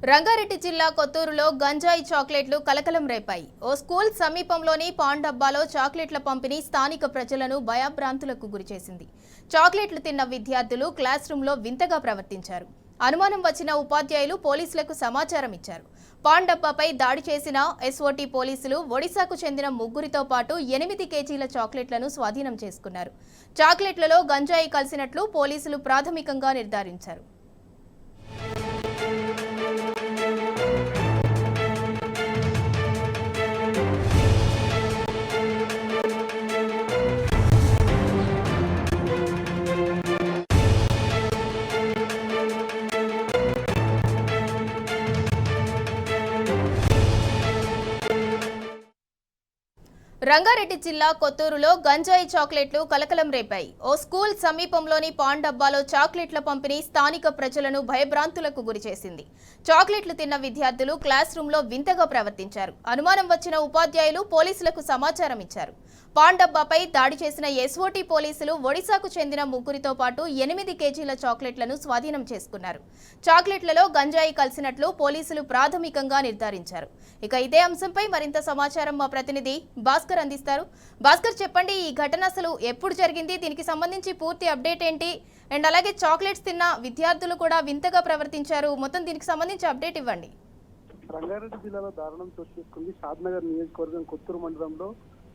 రంగారెడ్డి జిల్లా కొత్తూరులో గంజాయి చాక్లెట్లు కలకలం రేపాయి. ఓ స్కూల్ సమీపంలోని పాన్ డబ్బాలో చాక్లెట్ల పంపిణీ స్థానిక ప్రజలను భయభ్రాంతులకు గురిచేసింది. చాక్లెట్లు తిన్న విద్యార్థులు క్లాస్ రూంలో వింతగా ప్రవర్తించారు. అనుమానం వచ్చిన ఉపాధ్యాయులు పోలీసులకు సమాచారం ఇచ్చారు. పాన్ డబ్బాపై దాడి చేసిన ఎస్ఓటీ పోలీసులు ఒడిశాకు చెందిన ముగ్గురితో పాటు 8 కేజీల చాక్లెట్లను స్వాధీనం చేసుకున్నారు. చాక్లెట్లలో గంజాయి కలిసినట్లు పోలీసులు ప్రాథమికంగా నిర్ధారించారు. రంగారెడ్డి జిల్లా కొత్తూరులో గంజాయి చాక్లెట్లు కలకలం రేపాయి. ఓ స్కూల్ సమీపంలోని పాన్ డబ్బాలో చాక్లెట్ల పంపిణీ స్థానిక ప్రజలను భయభ్రాంతులకు గురిచేసింది. చాక్లెట్లు తిన్న విద్యార్థులు క్లాస్ రూంలో వింతగా ప్రవర్తించారు. అనుమానం వచ్చిన ఉపాధ్యాయులు పోలీసులకు సమాచారం ఇచ్చారు. పాన్ డబ్బాపై దాడి చేసిన ఎస్ఓటీ పోలీసులు ఒడిశాకు చెందిన ముగ్గురితో పాటు 8 కేజీల చాక్లెట్లను స్వాధీనం చేసుకున్నారు. చాక్లెట్లలో గంజాయి కలిసినట్లు పోలీసులు ప్రాథమికంగా నిర్ధారించారు. ఇక ఇదే అంశంపై మరింత సమాచారం మా ప్రతినిధి భాస్కర్ అందిస్తారు. భాస్కర్, చెప్పండి, ఈ ఘటన అసలు ఎప్పుడు జరిగింది? దీనికి సంబంధించి పూర్తి అప్డేట్ ఏంటి? అండ్ అలాగే చాక్లెట్స్ తిన్న విద్యార్థులు కూడా వింతగా ప్రవర్తించారు. మొత్తం దీనికి సంబంధించి అప్డేట్ ఇవ్వండి. రంగారెడ్డి జిల్లాలో దారుణం చోటు చేసుకుంది. షాద్నగర్ నియోజకవర్గం కొత్తూరు మండలంలో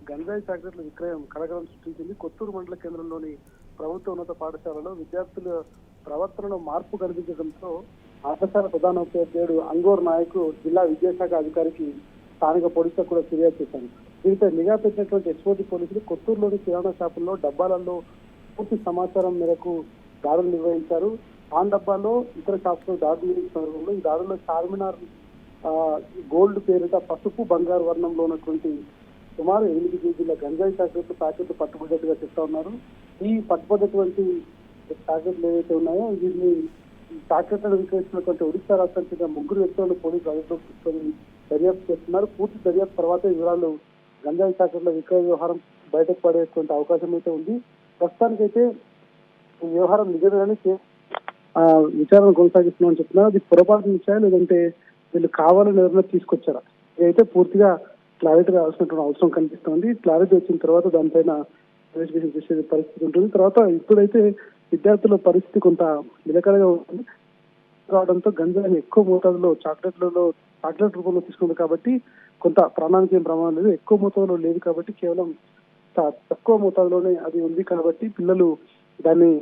గంజాయి చాక్లెట్ల విక్రయం కలకలం సృష్టించింది. కొత్తూరు మండల కేంద్రంలోని ప్రభుత్వ ఉన్నత పాఠశాలలో విద్యార్థుల ప్రవర్తనలో మార్పు కనిపించడంతో పాఠశాల ప్రధాన ఉపాధ్యాయుడు అంగోర్ నాయక్ జిల్లా విద్యాశాఖ అధికారికి స్థానిక పోలీసులకు కూడా ఫిర్యాదు చేశారు. దీనిపై నిఘా పెట్టినటువంటి ఎస్ఓటీ పోలీసులు కొత్తూరులోని కిరాణా షాపుల్లో డబ్బాలలో పూర్తి సమాచారం మేరకు దాడులు నిర్వహించారు. పాన్ డబ్బాలో ఇతర షాపులో దాడులు నిర్వహించిన ఈ దాడుల్లో చార్మినార్ గోల్డ్ పేరిట పసుపు బంగారు వర్ణంలో ఉన్నటువంటి సుమారు 8 కేజీల గంజాయి చాక్లెట్లు ప్యాకెట్లు పట్టుబడ్డట్టుగా చెప్తా ఉన్నారు. ఈ పట్టుబడ్డటువంటి ప్యాకెట్లు ఏవైతే ఉన్నాయో వీటిని చాక్లెట్లను విక్రయించినటువంటి ఒడిశా రాష్ట్రానికి చెందిన ముగ్గురు వ్యక్తులను పోలీసులు అదుపులోకి తీసుకొని దర్యాప్తు చేస్తున్నారు. పూర్తి దర్యాప్తు తర్వాత వివరాలు గంజాయి చాక్లెట్ల విక్రయ వ్యవహారం బయటకు పడేటువంటి అవకాశం అయితే ఉంది. ప్రస్తుతానికైతే ఈ వ్యవహారం నిజమేనని విచారణ కొనసాగిస్తున్నామని చెప్తున్నారు. అది పొరపాటు ఇచ్చారా లేదంటే వీళ్ళు కావాలని ఎవరైనా తీసుకొచ్చారా? ఇదైతే పూర్తిగా క్లారిటీ రావాల్సినటువంటి అవసరం కనిపిస్తుంది. క్లారిటీ వచ్చిన తర్వాత దానిపైన ఇన్వెస్టిగేషన్ చేసే పరిస్థితి ఉంటుంది. తర్వాత ఇప్పుడైతే విద్యార్థుల పరిస్థితి కొంత నిలకడగా ఉంటుంది రావడంతో గంజాయిని ఎక్కువ మోతాదులో చాక్లెట్ రూపంలో తీసుకుంది కాబట్టి కొంత ప్రాణానికి ఏం ప్రమాదం లేదు. ఎక్కువ మోతాదులో లేదు కాబట్టి కేవలం తక్కువ మోతాదులోనే అది ఉంది కాబట్టి పిల్లలు దాన్ని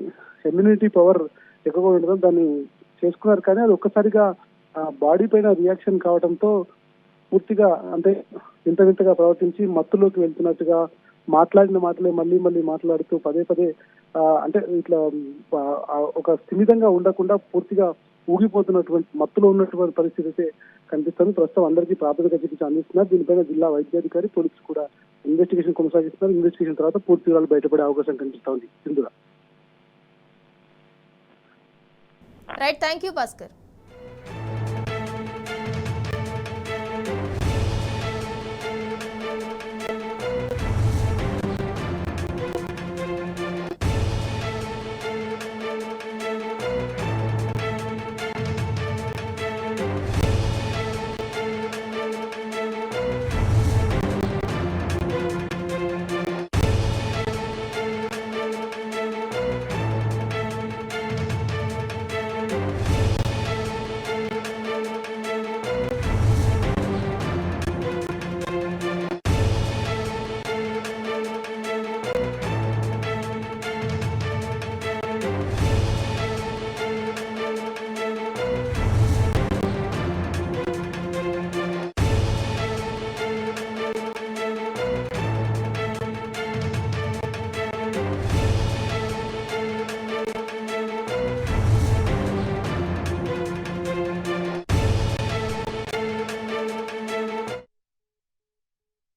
ఇమ్యూనిటీ పవర్ ఎక్కువగా ఉండడం దాన్ని చేసుకున్నారు. కానీ అది ఒక్కసారిగా బాడీ పైన రియాక్షన్ కావడంతో పూర్తిగా అంటే వింతగా ప్రవర్తించి మత్తులోకి వెళ్తున్నట్టుగా మాట్లాడిన మాటలే మళ్ళీ మాట్లాడుతూ పదే అంటే ఇట్లా ఒక స్థిమితంగా ఉండకుండా పూర్తిగా ఊగిపోతున్నటువంటి మత్తులో ఉన్నటువంటి పరిస్థితి అయితే కనిపిస్తుంది. ప్రస్తుతం అందరికీ ప్రాథమిక చికిత్స అందిస్తున్నారు. దీనిపైన జిల్లా వైద్యాధికారి పోలీసులు కూడా ఇన్వెస్టిగేషన్ కొనసాగిస్తున్నారు. ఇన్వెస్టిగేషన్ తర్వాత పూర్తి వివరాలు బయటపడే అవకాశం కనిపిస్తోంది. Sindhura. Right, thank you Bhaskar.